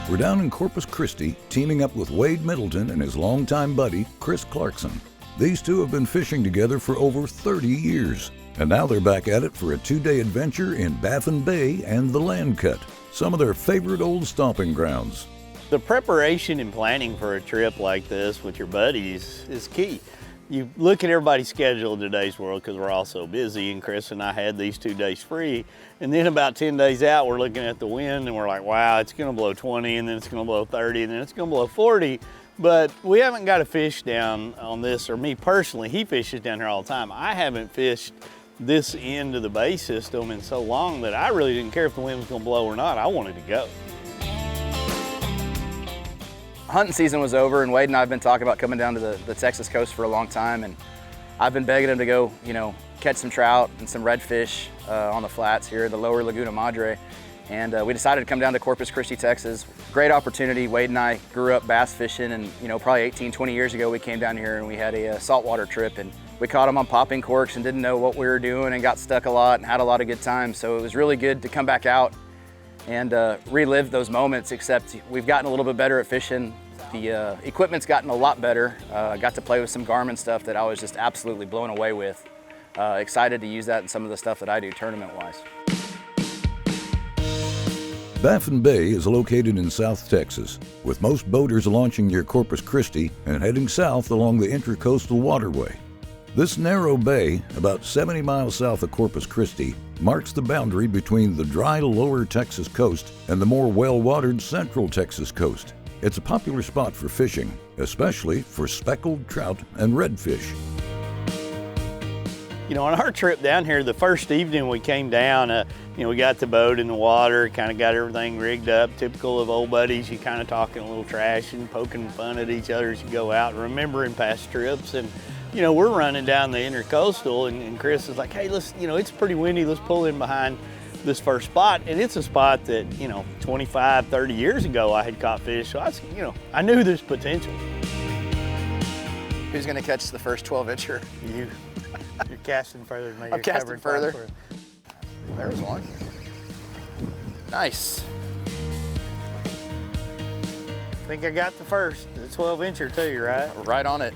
We're down in Corpus Christi, teaming up with Wade Middleton and his longtime buddy, Chris Clarkson. These two have been fishing together for over 30 years, and now they're back at it for a 2-day adventure in Baffin Bay and the Land Cut, some of their favorite old stomping grounds. The preparation and planning for a trip like this with your buddies is key. You look at everybody's schedule in today's world because we're all so busy, and Chris and I had these 2 days free. And then about 10 days out, we're looking at the wind and we're like, wow, it's gonna blow 20, and then it's gonna blow 30, and then it's gonna blow 40. But we haven't got a fish down on this, or me personally, he fishes down here all the time. I haven't fished this end of the bay system in so long that I really didn't care if the wind was gonna blow or not. I wanted to go. Hunting season was over, and Wade and I have been talking about coming down to the Texas coast for a long time, and I've been begging him to go, catch some trout and some redfish on the flats here, the lower Laguna Madre. And we decided to come down to Corpus Christi, Texas. Great opportunity. Wade and I grew up bass fishing, and probably 18, 20 years ago we came down here and we had a saltwater trip, and we caught them on popping corks and didn't know what we were doing and got stuck a lot and had a lot of good times. So it was really good to come back out and relive those moments, except we've gotten a little bit better at fishing. The equipment's gotten a lot better. Got to play with some Garmin stuff that I was just absolutely blown away with. Excited to use that in some of the stuff that I do tournament-wise. Baffin Bay is located in South Texas, with most boaters launching near Corpus Christi and heading south along the Intracoastal Waterway. This narrow bay, about 70 miles south of Corpus Christi, marks the boundary between the dry lower Texas coast and the more well-watered central Texas coast. It's a popular spot for fishing, especially for speckled trout and redfish. On our trip down here, the first evening we came down, we got the boat in the water, kind of got everything rigged up, typical of old buddies. You kind of talking a little trash and poking fun at each other as you go out, remembering past trips. And we're running down the Intercoastal, and Chris is like, hey, let's, it's pretty windy, let's pull in behind this first spot. And it's a spot that, 25, 30 years ago I had caught fish, so I knew there's potential. Who's gonna catch the first 12-incher? You. You're casting further than me. I'm casting further. There's one. Nice. I think I got the first, the 12-incher too, right? Right on it.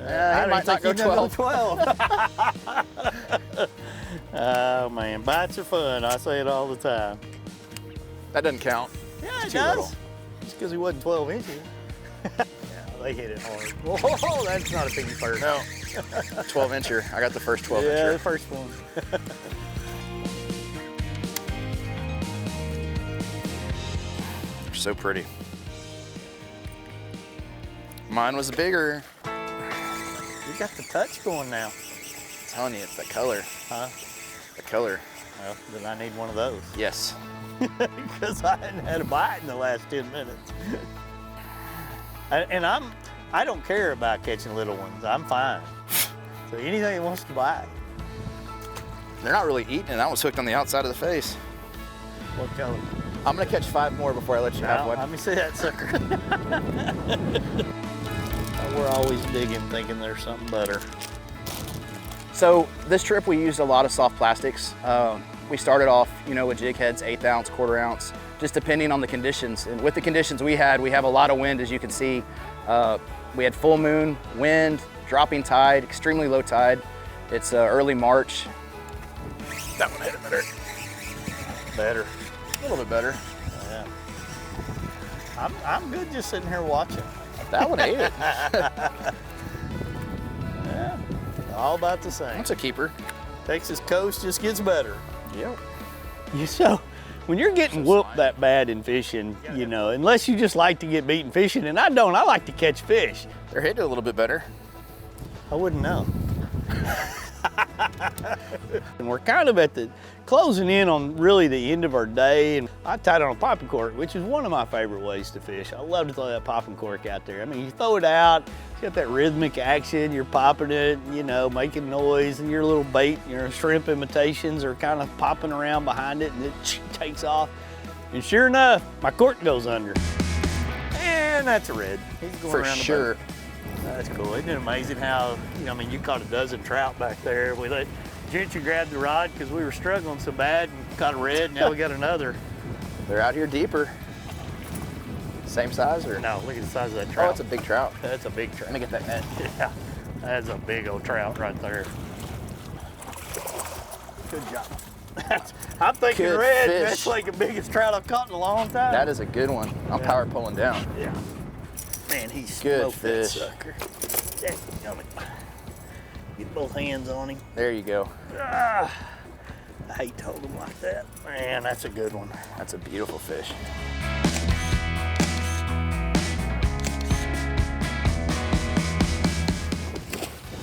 I might not go 12. 12. Oh man, bites are fun. I say it all the time. That doesn't count. Yeah, it Too does. little. Just because he wasn't 12 inches. Yeah, they hit it hard. Whoa, that's not a piggy first. No. 12-incher. I got the first 12-incher. Yeah, the first one. They're so pretty. Mine was bigger. You got the touch going now. I'm telling you, it's the color. Huh? The color. Well, then I need one of those. Yes. Because I hadn't had a bite in the last 10 minutes. And I don't care about catching little ones. I'm fine. So anything that wants to bite. They're not really eating, and I was hooked on the outside of the face. What color? I'm gonna catch 5 more before I let you have one. Let me see that sucker. We're always digging, thinking there's something better. So this trip we used a lot of soft plastics. We started off, with jig heads, 1/8 ounce, 1/4 ounce, just depending on the conditions. And with the conditions we have a lot of wind, as you can see. We had full moon, wind, dropping tide, extremely low tide. It's early March. That one hit it better. Better. A little bit better. Yeah. I'm good just sitting here watching. That one ate it. Yeah, all about the same. That's a keeper. Texas coast just gets better. Yep. So, when you're getting whooped that bad in fishing, unless you just like to get beaten fishing, and I don't, I like to catch fish. They're hitting a little bit better. I wouldn't know. And we're kind of at the closing in on really the end of our day, and I tied on a popping cork, which is one of my favorite ways to fish. I love to throw that popping cork out there. I mean, you throw it out, it's got that rhythmic action, you're popping it, making noise, and your little bait, your shrimp imitations are kind of popping around behind it, and it takes off. And sure enough, my cork goes under. And that's a red. He's going For around the sure. boat. That's cool. Isn't it amazing how, you caught a dozen trout back there. We let Gentry grab the rod because we were struggling so bad and caught a red, and now we got another. They're out here deeper. Same size or? No, look at the size of that trout. Oh, it's a big trout. That's a big trout. Let me get that net. Yeah, that's a big old trout right there. Good job. I'm thinking Good red. fish. That's like the biggest trout I've caught in a long time. That is a good one. I'm power pulling down. Yeah. Man, he Good smoked fish. that sucker. Dadgummit. Get both hands on him. There you go. Ah, I hate to hold him like that. Man, that's a good one. That's a beautiful fish.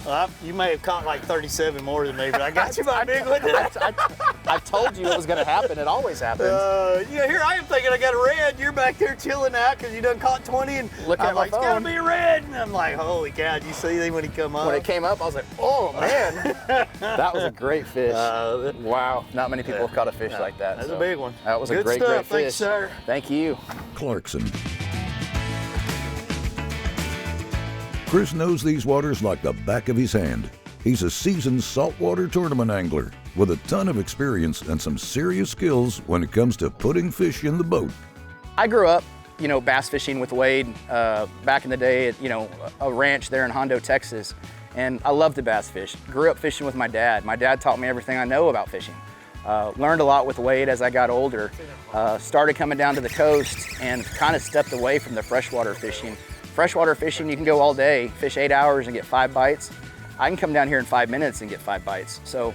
Well, you may have caught like 37 more than me, but I got you my big one. I told you it was gonna happen. It always happens. Yeah, here I am thinking I got a red. You're back there chilling out because you done caught 20, and Look at I'm my like, it's gotta phone. be a red. And I'm like, holy cow, did you see him when he come up? When it came up, I was like, oh man, that was a great fish. Wow, not many people have caught a fish like that. That's so a big one. That was a Good great, stuff. great fish. Thanks, sir. Thank you. Clarkson. Chris knows these waters like the back of his hand. He's a seasoned saltwater tournament angler with a ton of experience and some serious skills when it comes to putting fish in the boat. I grew up, bass fishing with Wade back in the day at, a ranch there in Hondo, Texas. And I loved to bass fish. Grew up fishing with my dad. My dad taught me everything I know about fishing. Learned a lot with Wade as I got older. Started coming down to the coast and kind of stepped away from the freshwater fishing. Freshwater fishing, you can go all day, fish 8 hours and get 5 bites. I can come down here in 5 minutes and get 5 bites. So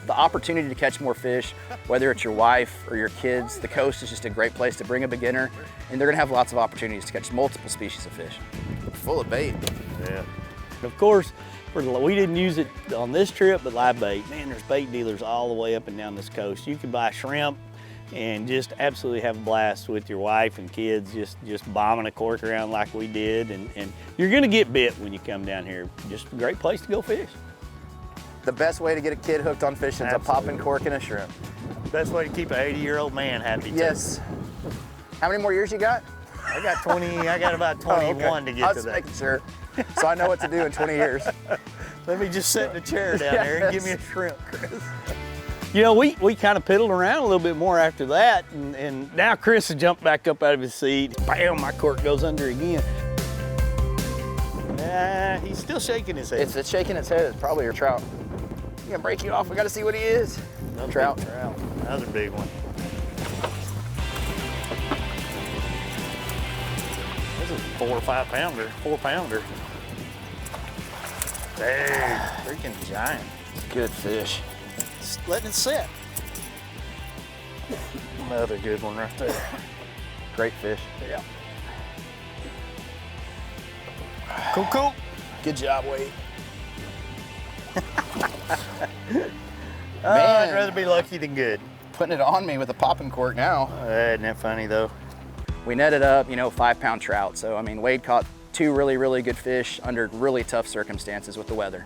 the opportunity to catch more fish, whether it's your wife or your kids, the coast is just a great place to bring a beginner, and they're gonna have lots of opportunities to catch multiple species of fish. Full of bait. Yeah. Of course, we didn't use it on this trip, but live bait. Man, there's bait dealers all the way up and down this coast. You can buy shrimp and just absolutely have a blast with your wife and kids, just bombing a cork around like we did. And you're gonna get bit when you come down here. Just a great place to go fish. The best way to get a kid hooked on fishing is a popping cork and a shrimp. Best way to keep an 80-year-old man happy too. Yes. How many more years you got? I got 20, I got about 21 to I get was to that. making sure, so I know what to do in 20 years. Let me just sit in a chair down there and give me a shrimp, Chris. We kind of piddled around a little bit more after that, and now Chris has jumped back up out of his seat. Bam, my cork goes under again. He's still shaking his head. It's shaking its head. It's probably your trout. He's gonna break you off. We gotta see what he is. Another Trout. big trout. Another big one. This is a 4 or 5 pounder, 4 pounder. Dang, freaking giant. Good fish. Just letting it sit. Another good one right there. Great fish. Yeah. Cool, cool. Good job, Wade. I'd rather be lucky than good. Putting it on me with a popping cork now. Isn't that funny though? We netted up, 5-pound trout. So, Wade caught 2 really, really good fish under really tough circumstances with the weather.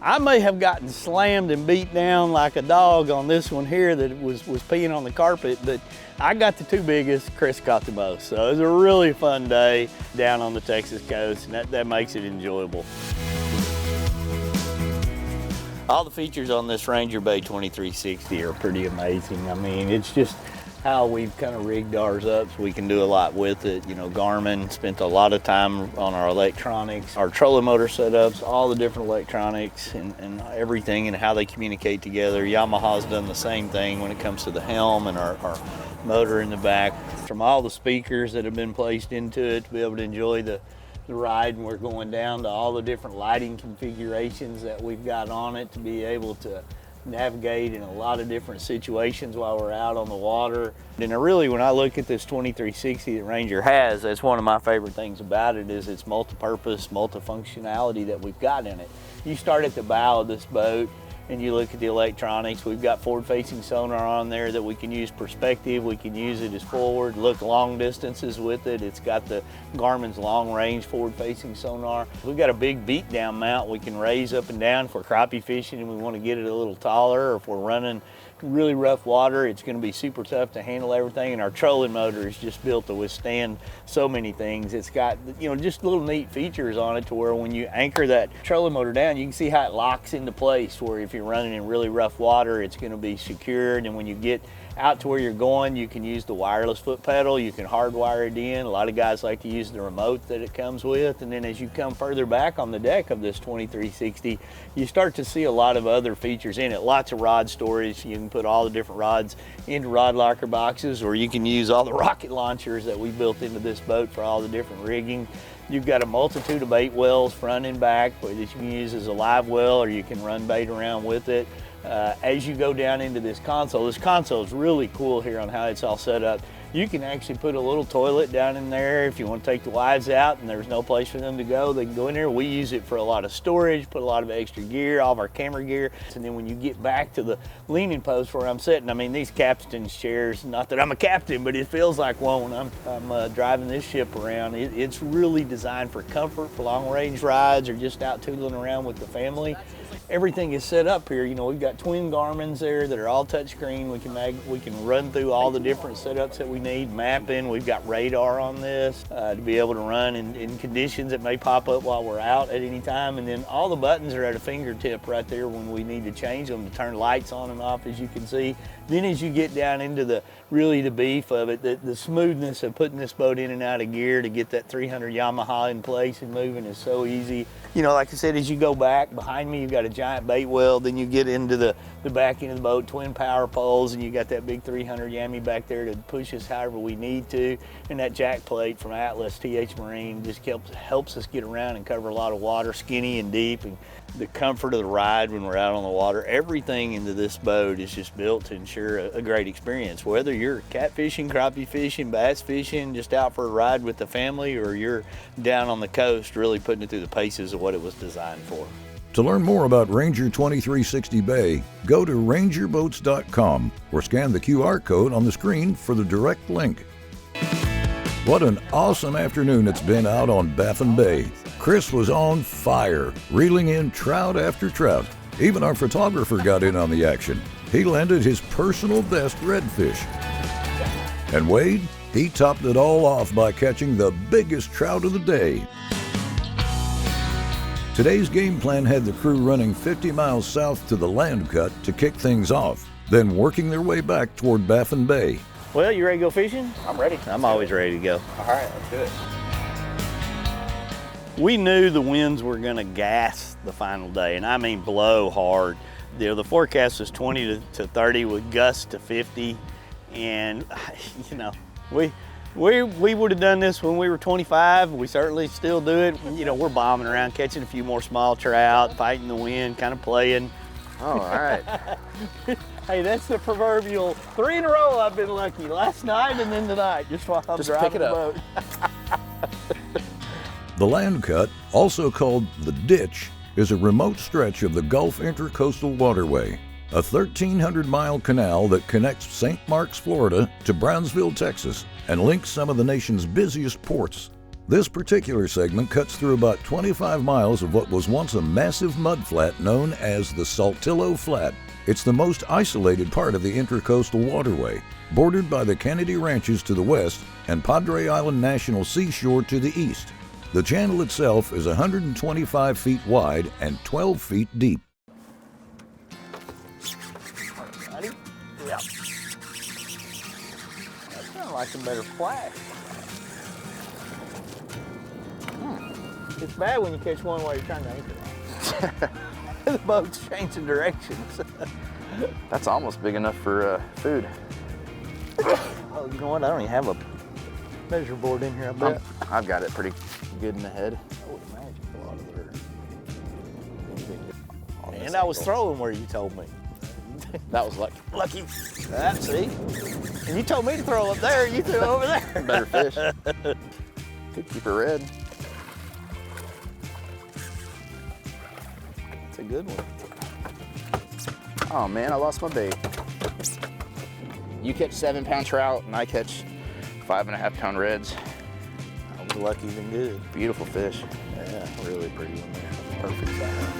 I may have gotten slammed and beat down like a dog on this one here that was peeing on the carpet, but I got the 2 biggest, Chris caught the most. So it was a really fun day down on the Texas coast, and that makes it enjoyable. All the features on this Ranger Bay 2360 are pretty amazing. It's just how we've kind of rigged ours up so we can do a lot with it. Garmin spent a lot of time on our electronics, our trolling motor setups, all the different electronics and everything and how they communicate together. Yamaha's done the same thing when it comes to the helm and our motor in the back. From all the speakers that have been placed into it to be able to enjoy the ride, and we're going down to all the different lighting configurations that we've got on it to be able to navigate in a lot of different situations while we're out on the water. And really, when I look at this 2360 that Ranger has, that's one of my favorite things about it is its multi-purpose, multifunctionality that we've got in it. You start at the bow of this boat and you look at the electronics. We've got forward-facing sonar on there that we can use perspective. We can use it as forward, look long distances with it. It's got the Garmin's long-range forward-facing sonar. We've got a big beat-down mount we can raise up and down if we're crappie fishing and we want to get it a little taller, or if we're running really rough water, it's going to be super tough to handle everything. And our trolling motor is just built to withstand so many things. It's got, just little neat features on it to where when you anchor that trolling motor down, you can see how it locks into place, where if you're running in really rough water, it's going to be secured. And when you get out to where you're going, you can use the wireless foot pedal, you can hardwire it in. A lot of guys like to use the remote that it comes with. And then as you come further back on the deck of this 2360, you start to see a lot of other features in it. Lots of rod storage. You can put all the different rods into rod locker boxes, or you can use all the rocket launchers that we built into this boat for all the different rigging. You've got a multitude of bait wells front and back that you can use as a live well, or you can run bait around with it. As you go down into this console is really cool here on how it's all set up. You can actually put a little toilet down in there if you want to take the wives out and there's no place for them to go. They can go in there. We use it for a lot of storage, put a lot of extra gear, all of our camera gear. And then when you get back to the leaning post where I'm sitting, I mean, these captain's chairs, not that I'm a captain, but it feels like one when I'm driving this ship around. It's really designed for comfort, for long range rides, or just out tootling around with the family. Everything is set up here. You know, we've got twin Garmins there that are all touchscreen. We can run through all the different setups that we need, mapping. We've got radar on this to be able to run in conditions that may pop up while we're out at any time. And then all the buttons are at a fingertip right there when we need to change them to turn lights on and off, as you can see. Then as you get down into the beef of it, the smoothness of putting this boat in and out of gear to get that 300 Yamaha in place and moving is so easy. You know, like I said, as you go back, behind me you've got a giant bait well, then you get into the back end of the boat, twin power poles, and you got that big 300 Yami back there to push us however we need to. And that jack plate from Atlas TH Marine just helps us get around and cover a lot of water, skinny and deep, and the comfort of the ride when we're out on the water. Everything into this boat is just built to ensure a great experience. Whether you're catfishing, crappie fishing, bass fishing, just out for a ride with the family, or you're down on the coast really putting it through the paces of what it was designed for. To learn more about Ranger 2360 Bay, go to rangerboats.com or scan the QR code on the screen for the direct link. What an awesome afternoon it's been out on Baffin Bay. Chris was on fire, reeling in trout after trout. Even our photographer got in on the action. He landed his personal best redfish. And Wade, he topped it all off by catching the biggest trout of the day. Today's game plan had the crew running 50 miles south to the land cut to kick things off, then working their way back toward Baffin Bay. Well, you ready to go fishing? I'm ready. I'm always ready to go. All right, let's do it. We knew the winds were going to gas the final day, and I mean blow hard. You know, the forecast was 20 to 30 with gusts to 50, and you know, we would have done this when we were 25. We certainly still do it. You know, we're bombing around, catching a few more small trout, fighting the wind, kind of playing. Oh, all right. Hey, that's the proverbial 3 in a row I've been lucky. Last night and then tonight, just while I'm driving the boat. The land cut, also called the ditch, is a remote stretch of the Gulf Intercoastal Waterway, a 1,300-mile canal that connects St. Marks, Florida to Brownsville, Texas, and links some of the nation's busiest ports. This particular segment cuts through about 25 miles of what was once a massive mudflat known as the Saltillo Flat. It's the most isolated part of the Intercoastal Waterway, bordered by the Kennedy Ranches to the west and Padre Island National Seashore to the east. The channel itself is 125 feet wide and 12 feet deep. Ready? Yeah. That's kind of like some better flash. It's bad when you catch one while you're trying to anchor it. The boat's changing directions. That's almost big enough for food. Oh, you know what? I don't even have a measure board in here, I bet. I've got it pretty good in the head. I would imagine a lot of there. And I was throwing where you told me. That was lucky. Lucky. That, see? And you told me to throw up there, you threw over there. Better fish. Could keep her red. It's a good one. Oh man, I lost my bait. You catch 7-pound trout and I catch 5.5-pound reds. I was lucky than good. Beautiful fish. Yeah, really pretty one there. Perfect size.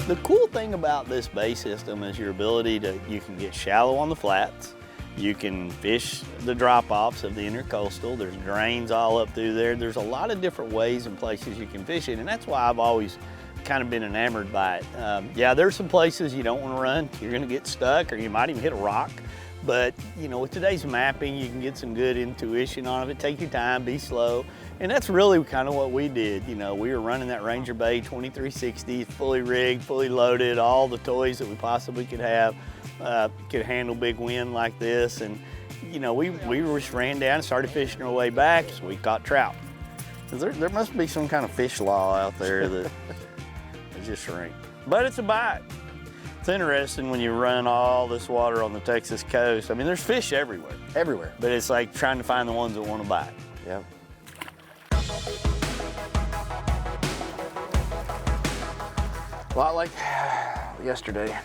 The cool thing about this bay system is your ability to, you can get shallow on the flats. You can fish the drop-offs of the intercoastal. There's drains all up through there. There's a lot of different ways and places you can fish it, and that's why I've always kind of been enamored by it. Yeah, there's some places you don't want to run. You're going to get stuck, or you might even hit a rock. But, you know, with today's mapping, you can get some good intuition on it. Take your time, be slow. And that's really kind of what we did. You know, we were running that Ranger Bay 2360, fully rigged, fully loaded, all the toys that we possibly could have, could handle big wind like this. And, you know, we just ran down and started fishing our way back, so we caught trout. There must be some kind of fish law out there that they just shrink. But it's a bite. It's interesting when you run all this water on the Texas coast. I mean, there's fish everywhere. Everywhere. But it's like trying to find the ones that want to bite. Yep. A lot like yesterday.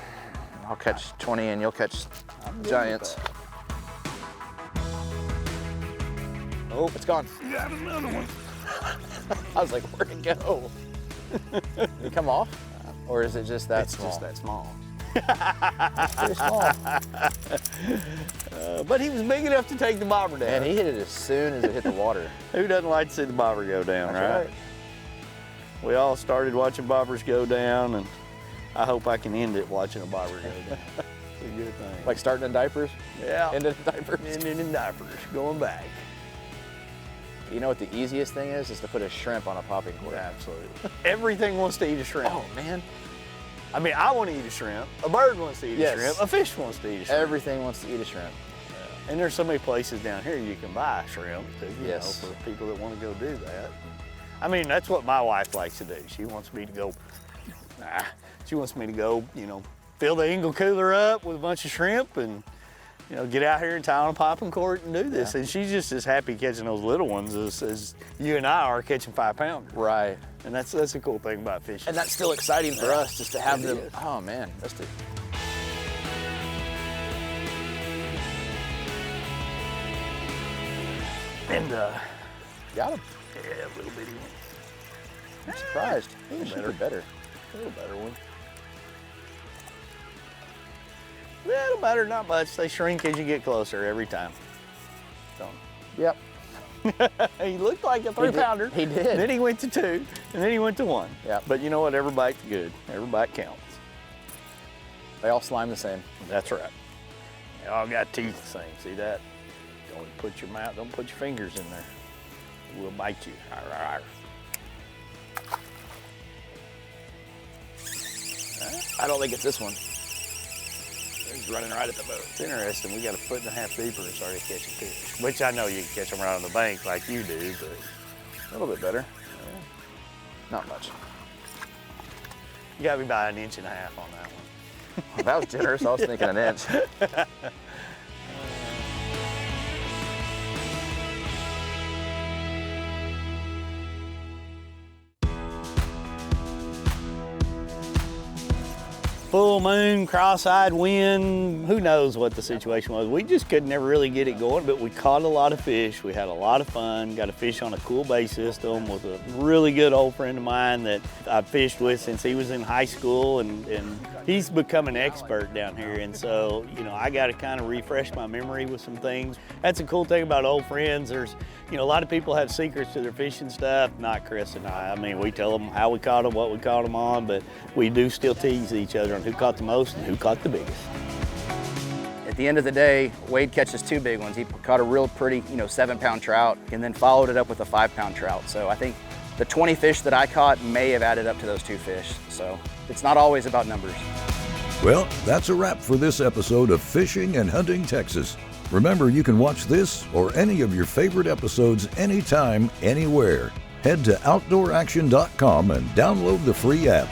I'll catch 20 and you'll catch giants. Oh, it's gone. You got another one. I was like, where'd it go? Did it come off? Or is it just that small? It's just that small. It's pretty small. But he was big enough to take the bobber down. And he hit it as soon as it hit the water. Who doesn't like to see the bobber go down, That's right? We all started watching bobbers go down, and I hope I can end it watching a bobber go down. It's a good thing. Like starting in diapers? Yeah. Ending in diapers? Ending in diapers, going back. You know what the easiest thing is to put a shrimp on a popping cork. Absolutely. Everything wants to eat a shrimp. Oh, man. I mean, I want to eat a shrimp. A bird wants to eat Yes. a shrimp. A fish wants to eat a shrimp. Everything wants to eat a shrimp. And there's so many places down here you can buy shrimp, you Yes. know, for people that want to go do that. I mean, that's what my wife likes to do. She wants me to go, you know, fill the Engle cooler up with a bunch of shrimp and, you know, get out here and tie on a popping cork and do this. Yeah. And she's just as happy catching those little ones as you and I are catching 5-pounders. Right. And that's a cool thing about fishing. And that's still exciting for us just to have It them. is. Oh, man. That's the. And Got him. yeah, a little bitty one. I'm surprised. A little Should be better. A little better one. Little better, not much. They shrink as you get closer every time. So, Yep. he looked like a 3-pounder. He did. Then he went to 2, and then he went to 1. Yep. But you know what? Every bite's good. Every bite counts. They all slime the same. That's right. They all got teeth the same. See that? Don't put your fingers in there. It will bite you. Arr, arr, arr. I don't think it's this one. He's running right at the boat. It's interesting. We got a 1.5 foot deeper and started catching fish, which I know you can catch them right on the bank like you do, but A little bit better. Not much. you got me by 1.5 inches on that one. That was generous. I was thinking an inch. Full moon, cross-eyed wind, who knows what the situation was. We just could never really get it going, but we caught a lot of fish. We had a lot of fun, got to fish on a cool bay system with a really good old friend of mine that I've fished with since he was in high school, and he's become an expert down here. And so, you know, I got to kind of refresh my memory with some things. That's a cool thing about old friends. There's, you know, a lot of people have secrets to their fishing stuff, not Chris and I. I mean, we tell them how we caught them, what we caught them on, but we do still tease each other on who caught the most and who caught the biggest. At the end of the day, Wade catches 2 big ones. He caught a real pretty, 7-pound trout and then followed it up with a 5-pound trout. So I think the 20 fish that I caught may have added up to those 2 fish. So it's not always about numbers. Well, that's a wrap for this episode of Fishing and Hunting Texas. Remember, you can watch this or any of your favorite episodes anytime, anywhere. Head to OutdoorAction.com and download the free app.